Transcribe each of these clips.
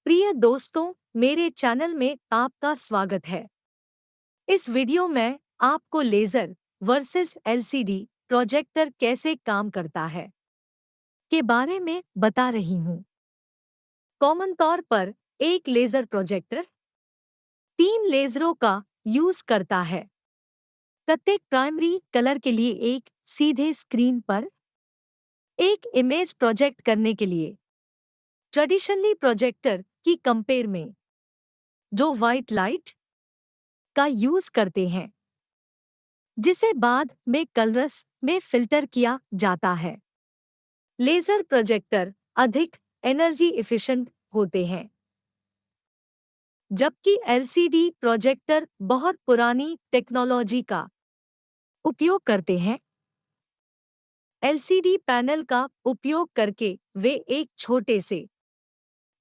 प्रिय दोस्तों, मेरे चैनल में आपका स्वागत है। इस वीडियो में आपको लेज़र वर्सेस एलसीडी प्रोजेक्टर कैसे काम करता है के बारे में बता रही हूँ। कॉमन तौर पर एक लेज़र प्रोजेक्टर 3 लेज़रों का यूज करता है। प्रत्येक प्राइमरी कलर के लिए एक सीधे स्क्रीन पर एक इमेज प्रोजेक्ट करने के लिए ट्रेडिशनली प्रोजेक्टर की कंपेयर में जो वाइट लाइट का यूज करते हैं, जिसे बाद में कलरस में फिल्टर किया जाता है। लेजर प्रोजेक्टर अधिक एनर्जी एफिशिएंट होते हैं, जबकि एलसीडी प्रोजेक्टर बहुत पुरानी टेक्नोलॉजी का उपयोग करते हैं। एलसीडी पैनल का उपयोग करके वे एक छोटे से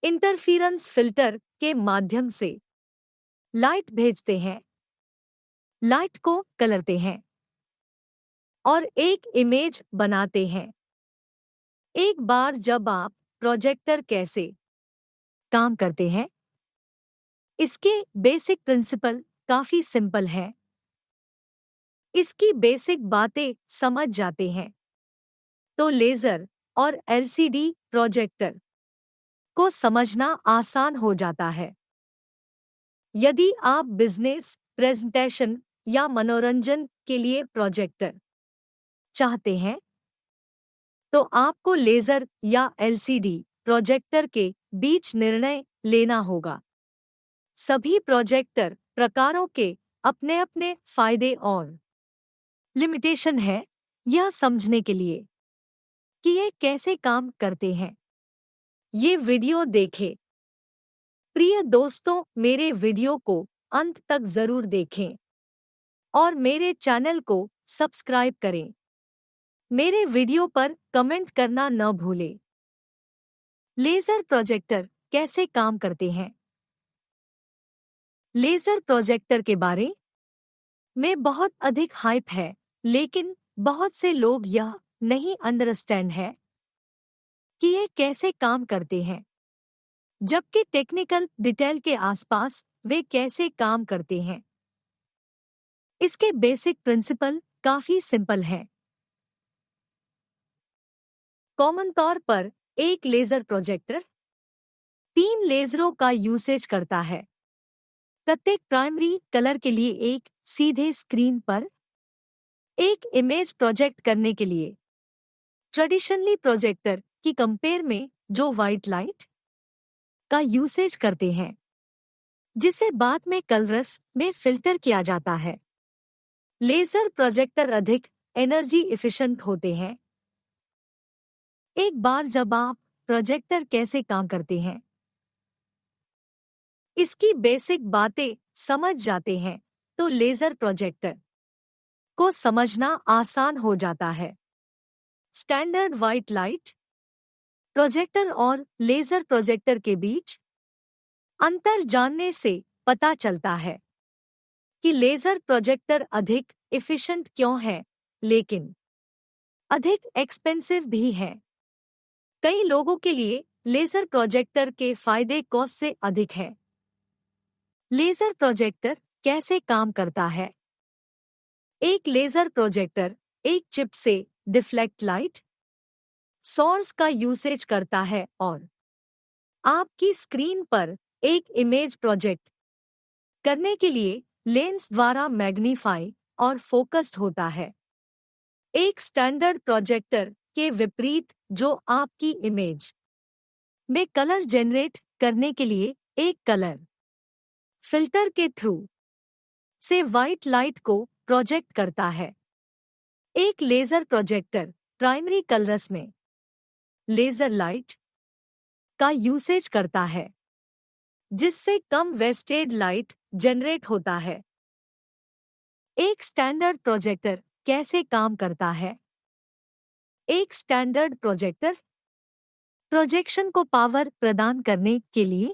इंटरफेरेंस फिल्टर के माध्यम से लाइट भेजते हैं, लाइट को कलरते हैं और एक इमेज बनाते हैं। एक बार जब आप प्रोजेक्टर कैसे काम करते हैं, इसके बेसिक प्रिंसिपल काफी सिंपल है। इसकी बेसिक बातें समझ जाते हैं तो लेजर और एलसीडी प्रोजेक्टर को समझना आसान हो जाता है। यदि आप बिजनेस प्रेजेंटेशन या मनोरंजन के लिए प्रोजेक्टर चाहते हैं, तो आपको लेजर या एलसीडी प्रोजेक्टर के बीच निर्णय लेना होगा। सभी प्रोजेक्टर प्रकारों के अपने अपने फायदे और लिमिटेशन है। यह समझने के लिए कि ये कैसे काम करते हैं, ये वीडियो देखें। प्रिय दोस्तों, मेरे वीडियो को अंत तक जरूर देखें और मेरे चैनल को सब्सक्राइब करें। मेरे वीडियो पर कमेंट करना न भूलें। लेजर प्रोजेक्टर कैसे काम करते हैं? लेजर प्रोजेक्टर के बारे में बहुत अधिक हाइप है, लेकिन बहुत से लोग यह नहीं अंडरस्टैंड है कि ये कैसे काम करते हैं, जबकि टेक्निकल डिटेल के आसपास वे कैसे काम करते हैं। इसके बेसिक प्रिंसिपल काफी सिंपल है। कॉमन तौर पर एक लेजर प्रोजेक्टर 3 लेजरों का यूसेज करता है। प्रत्येक प्राइमरी कलर के लिए एक सीधे स्क्रीन पर एक इमेज प्रोजेक्ट करने के लिए ट्रेडिशनली प्रोजेक्टर की कंपेयर में जो वाइट लाइट का यूसेज करते हैं, जिसे बाद में कलरस में फिल्टर किया जाता है। लेजर प्रोजेक्टर अधिक एनर्जी एफिशिएंट होते हैं। एक बार जब आप प्रोजेक्टर कैसे काम करते हैं, इसकी बेसिक बातें समझ जाते हैं तो लेजर प्रोजेक्टर को समझना आसान हो जाता है। स्टैंडर्ड वाइट लाइट प्रोजेक्टर और लेजर प्रोजेक्टर के बीच अंतर जानने से पता चलता है कि लेजर प्रोजेक्टर अधिक एफिशिएंट क्यों है, लेकिन अधिक एक्सपेंसिव भी है। कई लोगों के लिए लेजर प्रोजेक्टर के फायदे कॉस्ट से अधिक है। लेजर प्रोजेक्टर कैसे काम करता है? एक लेजर प्रोजेक्टर एक चिप से डिफ्लेक्ट लाइट सोर्स का यूसेज करता है और आपकी स्क्रीन पर एक इमेज प्रोजेक्ट करने के लिए लेंस द्वारा मैग्नीफाई और फोकस्ड होता है। एक स्टैंडर्ड प्रोजेक्टर के विपरीत, जो आपकी इमेज में कलर जनरेट करने के लिए एक कलर फिल्टर के थ्रू से वाइट लाइट को प्रोजेक्ट करता है। एक लेजर प्रोजेक्टर प्राइमरी कलरस में लेजर लाइट का यूसेज करता है, जिससे कम वेस्टेड लाइट जनरेट होता है। एक स्टैंडर्ड प्रोजेक्टर कैसे काम करता है? एक स्टैंडर्ड प्रोजेक्टर प्रोजेक्शन को पावर प्रदान करने के लिए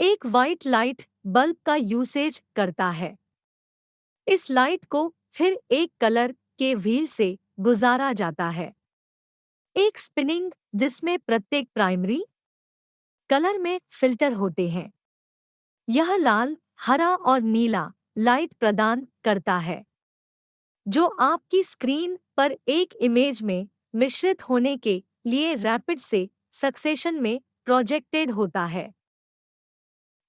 एक वाइट लाइट बल्ब का यूसेज करता है। इस लाइट को फिर एक कलर के व्हील से गुजारा जाता है, एक स्पिनिंग जिसमें प्रत्येक प्राइमरी कलर में फिल्टर होते हैं। यह लाल, हरा और नीला लाइट प्रदान करता है, जो आपकी स्क्रीन पर एक इमेज में मिश्रित होने के लिए रैपिड से सक्सेशन में प्रोजेक्टेड होता है।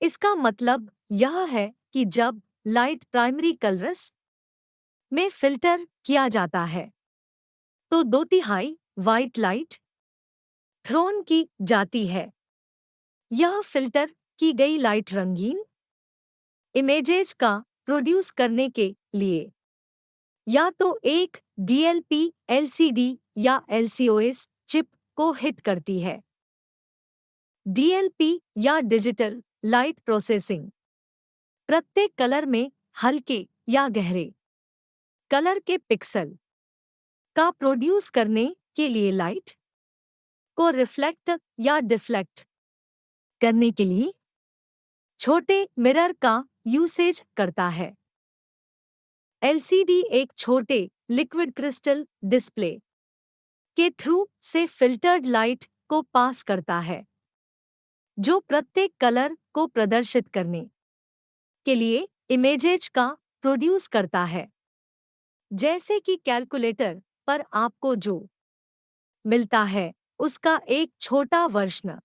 इसका मतलब यह है कि जब लाइट प्राइमरी कलर्स में फिल्टर किया जाता है, तो 2/3 वाइट लाइट थ्रोन की जाती है। यह फिल्टर की गई लाइट रंगीन इमेजेस का प्रोड्यूस करने के लिए या तो एक डीएलपी, एलसीडी या एलसीओएस चिप को हिट करती है। डीएलपी या डिजिटल लाइट प्रोसेसिंग प्रत्येक कलर में हल्के या गहरे कलर के पिक्सल का प्रोड्यूस करने के लिए लाइट को रिफ्लेक्ट या डिफ्लेक्ट करने के लिए छोटे मिरर का यूसेज करता है। एलसीडी एक छोटे लिक्विड क्रिस्टल डिस्प्ले के थ्रू से फिल्टर्ड लाइट को पास करता है, जो प्रत्येक कलर को प्रदर्शित करने के लिए इमेजेज का प्रोड्यूस करता है। जैसे कि कैलकुलेटर पर आपको जो मिलता है उसका एक छोटा वर्जन।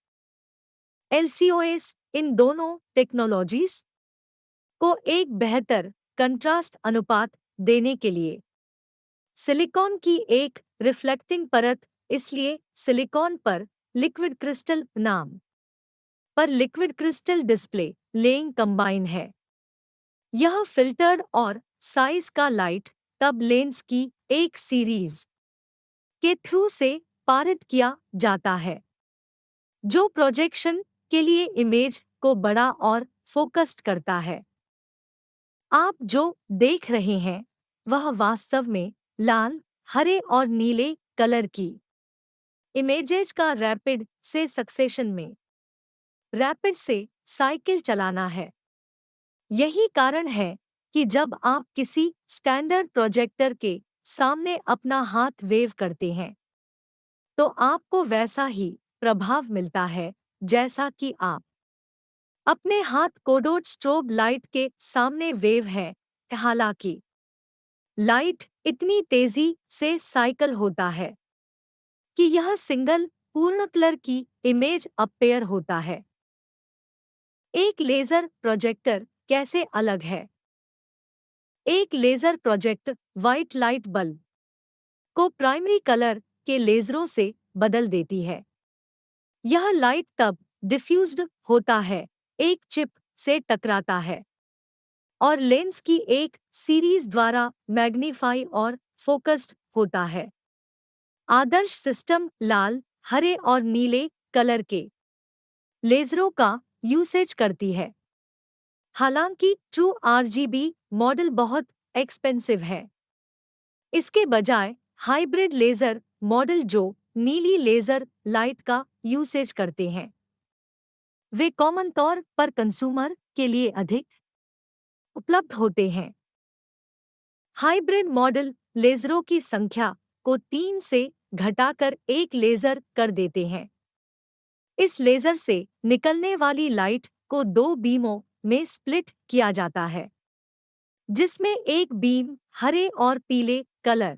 एलसीओएस इन दोनों टेक्नोलॉजीज को एक बेहतर कंट्रास्ट अनुपात देने के लिए सिलिकॉन की एक रिफ्लेक्टिंग परत, इसलिए सिलिकॉन पर लिक्विड क्रिस्टल नाम पर liquid crystal display laying combine है। यह फिल्टर्ड और साइज का लाइट तब लेंस की एक सीरीज के थ्रू से पारित किया जाता है, जो प्रोजेक्शन के लिए इमेज को बड़ा और फोकस्ड करता है। आप जो देख रहे हैं वह वास्तव में लाल, हरे और नीले कलर की इमेजेज का रैपिड से सक्सेशन में रैपिड से साइकिल चलाना है। यही कारण है कि जब आप किसी स्टैंडर्ड प्रोजेक्टर के सामने अपना हाथ वेव करते हैं, तो आपको वैसा ही प्रभाव मिलता है जैसा कि आप अपने हाथ कोडोड स्ट्रोब लाइट के सामने वेव है। हालांकि लाइट इतनी तेजी से साइकिल होता है कि यह सिंगल पूर्ण कलर की इमेज अपीयर होता है। एक लेजर प्रोजेक्टर कैसे अलग है? एक laser projector white light bulb को प्राइमरी कलर के लेजरों से बदल देती है। यह लाइट तब डिफ्यूज्ड होता है, एक चिप से टकराता है और लेंस की एक सीरीज द्वारा मैग्नीफाई और फोकस्ड होता है। आदर्श सिस्टम लाल, हरे और नीले कलर के लेजरों का यूसेज करती है। हालांकि ट्रू आरजीबी मॉडल बहुत एक्सपेंसिव है। इसके बजाय हाइब्रिड लेजर मॉडल जो नीली लेजर लाइट का यूसेज करते हैं, वे कॉमन तौर पर कंज्यूमर के लिए अधिक उपलब्ध होते हैं। हाइब्रिड मॉडल लेजरों की संख्या को 3 से घटाकर 1 लेजर कर देते हैं। इस लेजर से निकलने वाली लाइट को 2 बीमों में स्प्लिट किया जाता है, जिसमें एक बीम हरे और पीले कलर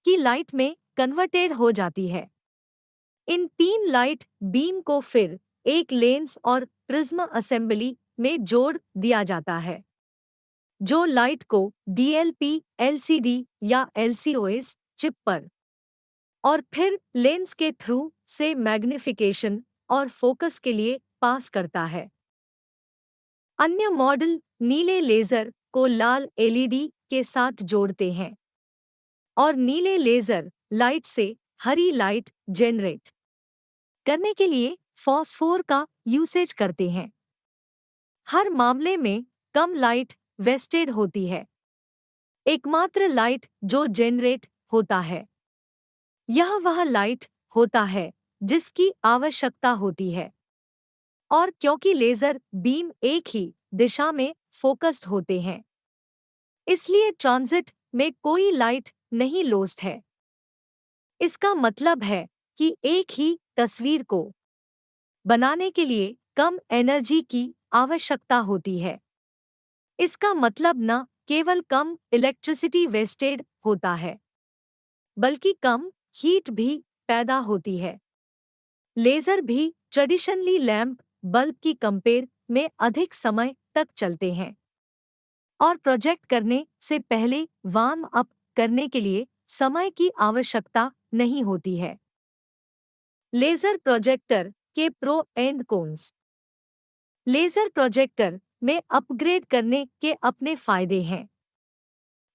की लाइट में कन्वर्टेड हो जाती है। इन 3 लाइट बीम को फिर एक लेंस और प्रिज्म असेंबली में जोड़ दिया जाता है, जो लाइट को डीएलपी, एलसीडी या एलसीओएस चिप पर और फिर लेंस के थ्रू से मैग्निफिकेशन और फोकस के लिए पास करता है। अन्य मॉडल नीले लेजर को लाल एलईडी के साथ जोड़ते हैं और नीले लेजर लाइट से हरी लाइट जेनरेट करने के लिए फॉस्फोर का यूसेज करते हैं। हर मामले में कम लाइट वेस्टेड होती है। एकमात्र लाइट जो जेनरेट होता है यह वह लाइट होता है जिसकी आवश्यकता होती है, और क्योंकि लेजर बीम एक ही दिशा में फोकस्ड होते हैं, इसलिए ट्रांजिट में कोई लाइट नहीं लॉस्ट है। इसका मतलब है कि एक ही तस्वीर को बनाने के लिए कम एनर्जी की आवश्यकता होती है। इसका मतलब न केवल कम इलेक्ट्रिसिटी वेस्टेड होता है, बल्कि कम हीट भी पैदा होती है। लेज़र भी ट्रेडिशनली लैंप बल्ब की कंपेयर में अधिक समय तक चलते हैं और प्रोजेक्ट करने से पहले वार्म अप करने के लिए समय की आवश्यकता नहीं होती है। लेज़र प्रोजेक्टर के pro and cons. Laser projector में अपग्रेड करने के अपने फायदे हैं,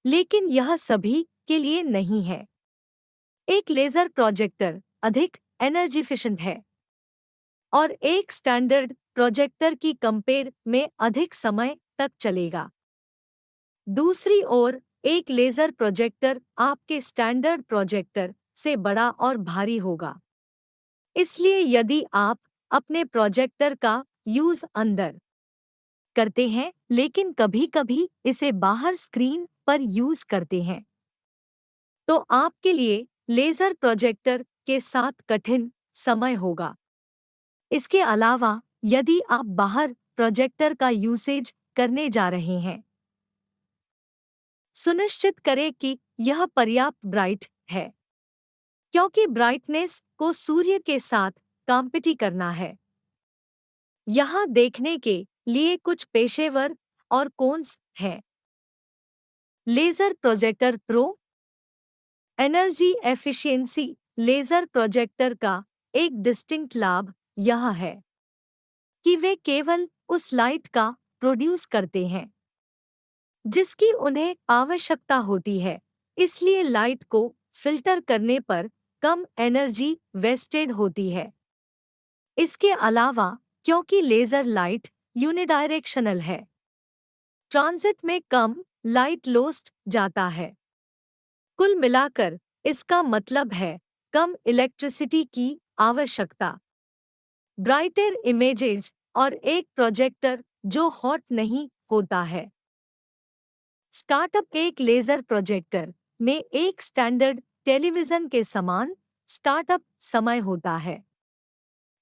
लेकिन यह सभी के लिए नहीं है। एक लेज़र प्रोजेक्टर अधिक एनर्जी एफिशिएंट है और एक स्टैंडर्ड प्रोजेक्टर की कंपेयर में अधिक समय तक चलेगा। दूसरी ओर, एक लेज़र प्रोजेक्टर आपके स्टैंडर्ड प्रोजेक्टर से बड़ा और भारी होगा। इसलिए यदि आप अपने प्रोजेक्टर का यूज़ अंदर करते हैं लेकिन कभी-कभी इसे बाहर स्क्रीन पर यूज़ करते हैं, तो आपके लिए लेज़र प्रोजेक्टर के साथ कठिन समय होगा। इसके अलावा, यदि आप बाहर प्रोजेक्टर का यूसेज करने जा रहे हैं, सुनिश्चित करें कि यह पर्याप्त ब्राइट है, क्योंकि ब्राइटनेस को सूर्य के साथ कॉम्पिट करना है। यहाँ देखने के लिए कुछ पेशेवर और कॉन्स हैं। Laser projector pro. Energy efficiency. Laser projector का एक डिस्टिंक्ट लाभ यह है कि वे केवल उस लाइट का प्रोड्यूस करते हैं जिसकी उन्हें आवश्यकता होती है, इसलिए लाइट को फिल्टर करने पर कम एनर्जी वेस्टेड होती है। इसके अलावा, क्योंकि लेज़र लाइट यूनिडायरेक्शनल है, ट्रांजिट में कम लाइट लॉस्ट जाता है। कुल मिलाकर इसका मतलब है कम इलेक्ट्रिसिटी की आवश्यकता, ब्राइटर इमेजेज और एक प्रोजेक्टर जो हॉट नहीं होता है। स्टार्टअप। एक लेज़र प्रोजेक्टर में एक स्टैंडर्ड टेलीविज़न के समान स्टार्टअप समय होता है,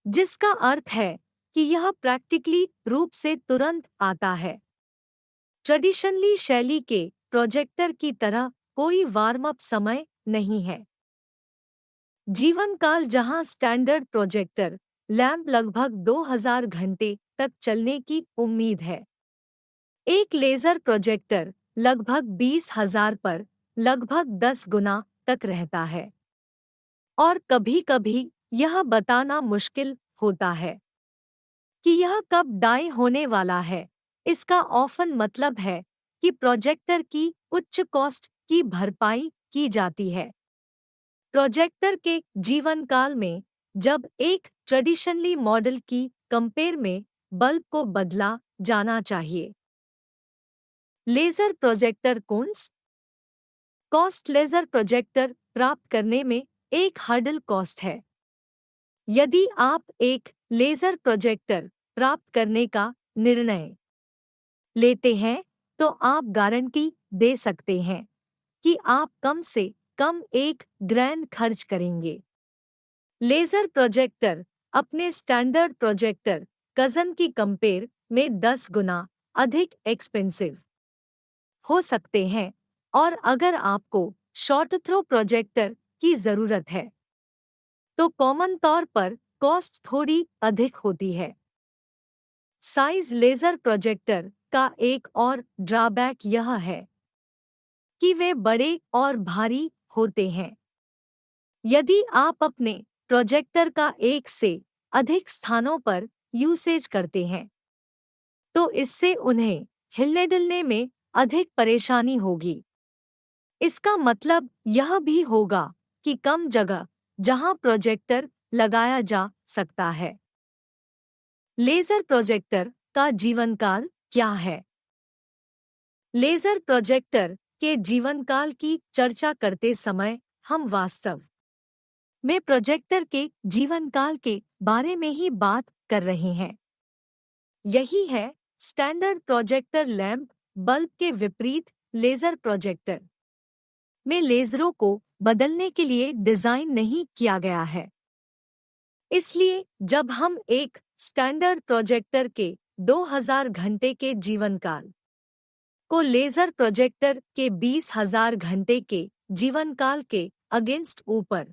जिसका अर्थ है कि यह प्रैक्टिकली रूप से तुरंत आता है। ट्रेडिशनली शैली के प्रोजेक्टर की तरह कोई वार्म अप समय नहीं है। जीवन काल। जहां स्टैंडर्ड प्रोजेक्टर लैंप लगभग 2000 घंटे तक चलने की उम्मीद है, एक लेज़र प्रोजेक्टर लगभग 20,000 पर लगभग 10 गुना तक रहता है। और कभी-कभी यह बताना मुश्किल होता है कि यह कब डाई होने वाला है। इसका ऑफन मतलब है कि प्रोजेक्टर की उच्च कॉस्ट की भरपाई की जाती है। प्रोजेक्टर के जीवन काल में जब एक ट्रेडिशनली मॉडल की कंपेयर में बल्ब को बदला जाना चाहिए। Laser projector cons. Cost. Laser projector प्राप्त करने में एक हर्डल कॉस्ट है। यदि आप एक लेज़र प्रोजेक्टर प्राप्त करने का निर्णय लेते हैं, तो आप गारंटी दे सकते हैं कि आप कम से कम $1,000 खर्च करेंगे। लेज़र प्रोजेक्टर अपने स्टैंडर्ड प्रोजेक्टर कज़न की कंपेयर में 10 गुना अधिक एक्सपेंसिव हो सकते हैं, और अगर आपको शॉर्ट थ्रो प्रोजेक्टर की ज़रूरत है, तो कॉमन तौर पर कॉस्ट थोड़ी अधिक होती है। साइज। लेज़र प्रोजेक्टर का एक और ड्रॉबैक यह है कि वे बड़े और भारी होते हैं। यदि आप अपने प्रोजेक्टर का एक से अधिक स्थानों पर यूसेज करते हैं, तो इससे उन्हें हिलने-डुलने में अधिक परेशानी होगी। इसका मतलब यह भी होगा कि कम जगह जहां प्रोजेक्टर लगाया जा सकता है। लेज़र प्रोजेक्टर का जीवनकाल क्या है? लेज़र प्रोजेक्टर के जीवनकाल की चर्चा करते समय हम वास्तव में प्रोजेक्टर के जीवनकाल के बारे में ही बात कर रहे हैं। यही है स्टैंडर्ड प्रोजेक्टर लैंप बल्ब के विपरीत लेज़र प्रोजेक्टर में लेज़रों को बदलने के लिए डिज़ाइन नहीं किया गया है। इसलिए जब हम एक स्टैंडर्ड प्रोजेक्टर के 2000 घंटे के जीवनकाल को लेजर प्रोजेक्टर के 20,000 घंटे के जीवनकाल के अगेंस्ट ऊपर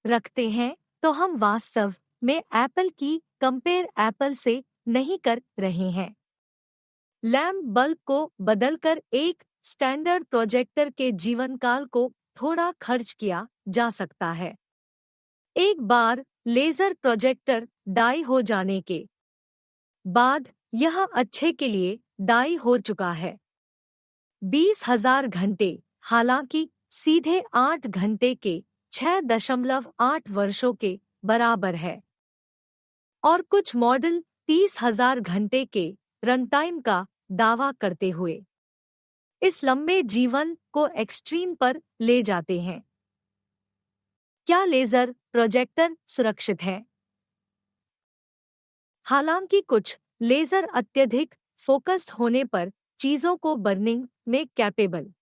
रखते हैं, तो हम वास्तव में एप्पल की कंपेयर एप्पल से नहीं कर रहे हैं। लैम्प बल्ब को बदलकर एक स्टैंडर्ड प्रोजेक्टर के जीवनकाल को थोड़ा खर्च किया जा सकता है। एक बार लेजर प्रोजेक्टर डाई हो जाने के बाद यह अच्छे के लिए डाई हो चुका है। 20,000 घंटे हालांकि सीधे 8 घंटे के 6.8 वर्षों के बराबर है, और कुछ मॉडल 30,000 घंटे के रनटाइम का दावा करते हुए इस लंबे जीवन को एक्सट्रीम पर ले जाते हैं। क्या लेजर प्रोजेक्टर सुरक्षित है? हालांकि कुछ लेजर अत्यधिक फोकस्ड होने पर चीजों को बर्निंग में कैपेबल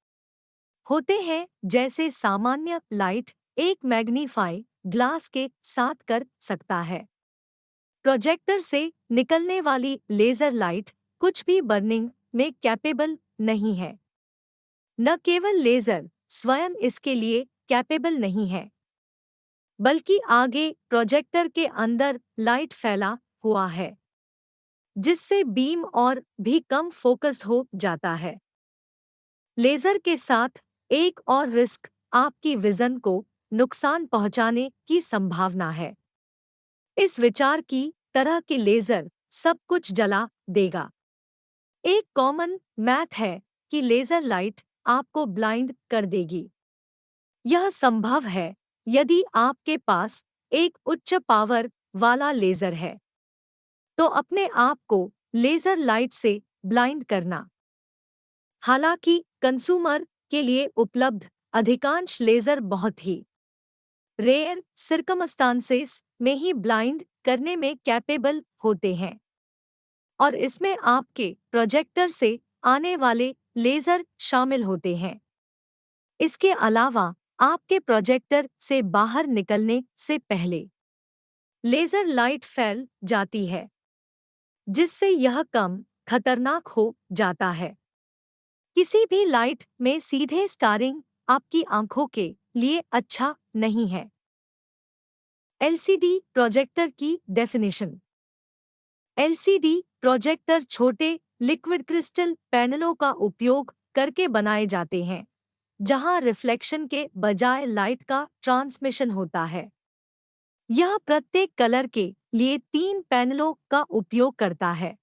होते हैं, जैसे सामान्य लाइट एक मैग्नीफाई ग्लास के साथ कर सकता है। प्रोजेक्टर से निकलने वाली लेजर लाइट कुछ भी बर्निंग में कैपेबल नहीं है। न केवल लेजर स्वयं इसके लिए कैपेबल नहीं है, बल्कि आगे प्रोजेक्टर के अंदर लाइट फैला हुआ है, जिससे बीम और भी कम फोकस्ड हो जाता है। लेजर के साथ एक और रिस्क आपकी विजन को नुकसान पहुंचाने की संभावना है। इस विचार की तरह के लेजर सब कुछ जला देगा। एक कॉमन मैथ है कि लेजर लाइट आपको ब्लाइंड कर देगी। यह संभव है यदि आपके पास एक उच्च पावर वाला लेजर है, तो अपने आप को लेजर लाइट से ब्लाइंड करना। हालांकि कंज्यूमर के लिए उपलब्ध अधिकांश लेजर बहुत ही रेयर सर्कमस्टांसेस में ही ब्लाइंड करने में कैपेबल होते हैं, और इसमें आपके प्रोजेक्टर से आने वाले लेजर शामिल होते हैं। इसके अलावा आपके प्रोजेक्टर से बाहर निकलने से पहले लेजर लाइट फैल जाती है, जिससे यह कम खतरनाक हो जाता है। किसी भी लाइट में सीधे स्टारिंग आपकी आंखों के लिए अच्छा नहीं है। एलसीडी प्रोजेक्टर की डेफिनेशन। एलसीडी प्रोजेक्टर छोटे लिक्विड क्रिस्टल पैनलों का उपयोग करके बनाए जाते हैं, जहां रिफ्लेक्शन के बजाय लाइट का ट्रांसमिशन होता है। यह प्रत्येक कलर के लिए 3 पैनलों का उपयोग करता है।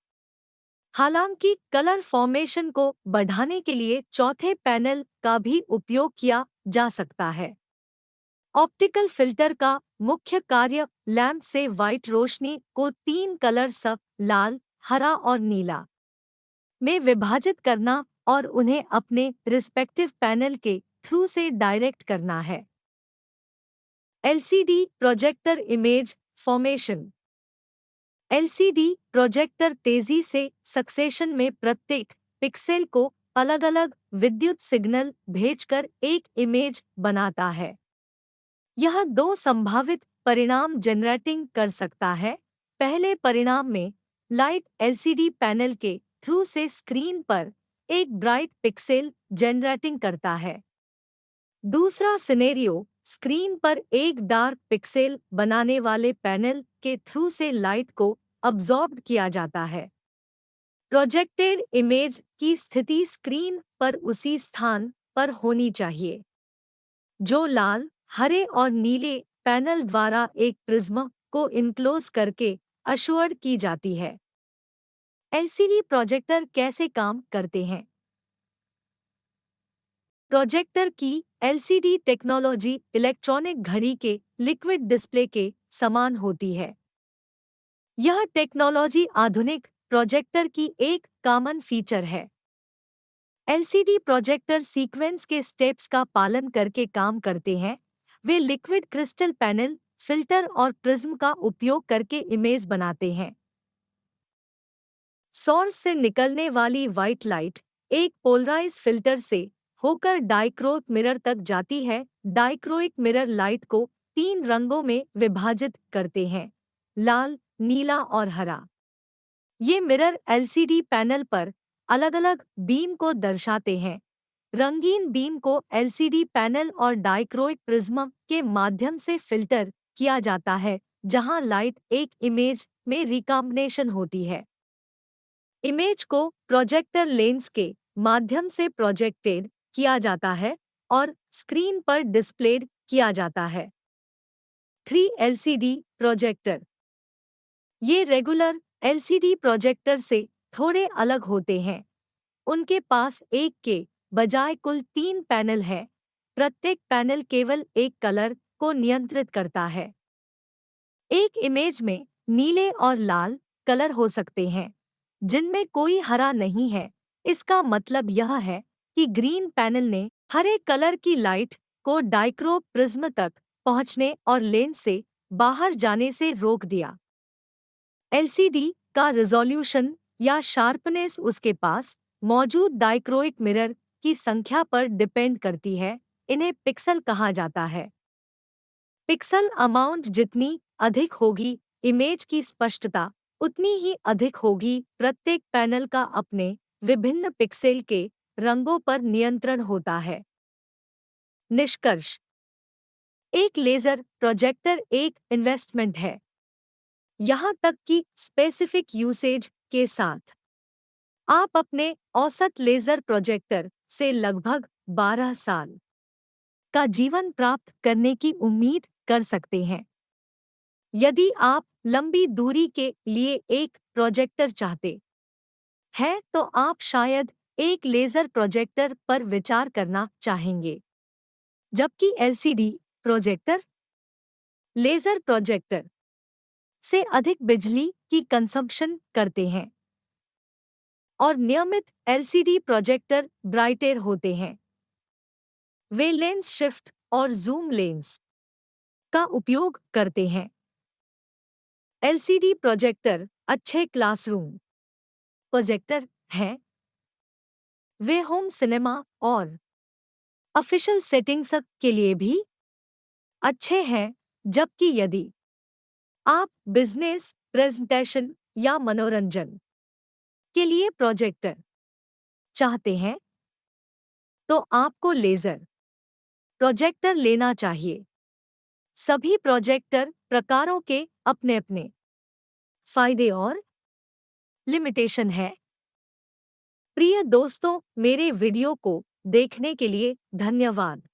हालांकि कलर फॉर्मेशन को बढ़ाने के लिए चौथे पैनल का भी उपयोग किया जा सकता है। ऑप्टिकल फिल्टर का मुख्य कार्य लैंप से वाइट रोशनी को 3 कलर सब लाल, हरा और नीला में विभाजित करना और उन्हें अपने रिस्पेक्टिव पैनल के थ्रू से डायरेक्ट करना है। LCD projector image formation. LCD projector तेजी से सक्सेशन में प्रत्येक पिक्सेल को अलग-अलग विद्युत सिग्नल भेजकर एक इमेज बनाता है। यह 2 संभावित परिणाम जनरेटिंग कर सकता है। पहले परिणाम में लाइट एलसीडी पैनल के थ्रू से स्क्रीन पर एक ब्राइट पिक्सेल जनरेटिंग करता है। दूसरा सिनेरियो, स्क्रीन पर एक डार्क पिक्सेल बनाने वाले पैनल के थ्रू से लाइट को अब्जॉर्ब किया जाता है। प्रोजेक्टेड इमेज की स्थिति स्क्रीन पर उसी स्थान पर होनी चाहिए, जो लाल, हरे और नीले पैनल द्वारा एक प्रिज्म को इनक्लोज करके अश्योर्ड की जाती है। एलसीडी प्रोजेक्टर कैसे काम करते हैं? प्रोजेक्टर की एलसीडी टेक्नोलॉजी इलेक्ट्रॉनिक घड़ी के लिक्विड डिस्प्ले के समान होती है। यह टेक्नोलॉजी आधुनिक प्रोजेक्टर की एक कॉमन फीचर है। एलसीडी प्रोजेक्टर सीक्वेंस के स्टेप्स का पालन करके काम करते हैं। वे लिक्विड क्रिस्टल पैनल, फिल्टर और प्रिज्म का उपयोग करके इमेज बनाते हैं। सोर्स से निकलने वाली व्हाइट लाइट एक पोलराइज फिल्टर से होकर डाइक्रोइक मिरर तक जाती है। डाइक्रोइक मिरर लाइट को 3 रंगों में विभाजित करते हैं, लाल, नीला और हरा। ये मिरर एलसीडी पैनल पर अलग-अलग बीम को दर्शाते हैं। रंगीन बीम को एलसीडी पैनल और डाइक्रोइक प्रिज्म के माध्यम से फिल्टर किया जाता है, जहां लाइट एक इमेज में रिकॉम्बिनेशन होती है। इमेज को प्रोजेक्टर लेंस के माध्यम से प्रोजेक्टेड किया जाता है और स्क्रीन पर डिस्प्लेड किया जाता है। 3 एलसीडी प्रोजेक्टर। ये रेगुलर एलसीडी प्रोजेक्टर से थोड़े अलग होते हैं। उनके पास एक के बजाय कुल 3 पैनल हैं। प्रत्येक पैनल केवल एक कलर को नियंत्रित करता है। एक इमेज में नीले और लाल कलर हो सकते हैं, जिनमें कोई हरा नहीं है। इसका मतलब यह है कि ग्रीन पैनल ने हरे कलर की लाइट को डाइक्रो प्रिज्म तक पहुंचने और लेंस से बाहर जाने से रोक दिया। एलसीडी का रिजोल्यूशन या शार्पनेस उसके पास मौजूद डाइक्रोइक मिरर की संख्या पर डिपेंड करती है। इन्हें पिक्सल कहा जाता है। पिक्सल अमाउंट जितनी अधिक होगी, इमेज की स्पष्टता उतनी ही अधिक होगी। प्रत्येक पैनल का अपने विभिन्न पिक्सेल के रंगों पर नियंत्रण होता है। निष्कर्ष: एक लेजर प्रोजेक्टर एक इन्वेस्टमेंट है, यहाँ तक कि स्पेसिफिक यूसेज के साथ आप अपने औसत लेजर प्रोजेक्टर से लगभग 12 साल का जीवन प्राप्त करने की उम्मीद कर सकते हैं। यदि आप लंबी दूरी के लिए एक प्रोजेक्टर चाहते हैं, तो आप शायद एक लेजर प्रोजेक्टर पर विचार करना चाहेंगे, जबकि एलसीडी प्रोजेक्टर लेजर प्रोजेक्टर से अधिक बिजली की कंजम्पशन करते हैं और नियमित एलसीडी प्रोजेक्टर ब्राइटर होते हैं। वे लेंस शिफ्ट और जूम लेंस का उपयोग करते हैं। एलसीडी प्रोजेक्टर अच्छे क्लासरूम प्रोजेक्टर हैं। वे होम सिनेमा और ऑफिशियल सेटिंग्स के लिए भी अच्छे हैं, जबकि यदि आप बिजनेस प्रेजेंटेशन या मनोरंजन के लिए प्रोजेक्टर चाहते हैं, तो आपको लेजर प्रोजेक्टर लेना चाहिए। सभी प्रोजेक्टर प्रकारों के अपने अपने फायदे और लिमिटेशन हैं। प्रिय दोस्तों, मेरे वीडियो को देखने के लिए धन्यवाद।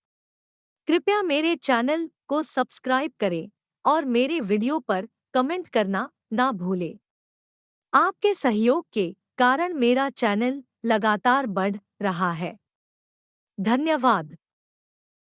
कृपया मेरे चैनल को सब्सक्राइब करें और मेरे वीडियो पर कमेंट करना ना भूलें। आपके सहयोग के कारण मेरा चैनल लगातार बढ़ रहा है। धन्यवाद।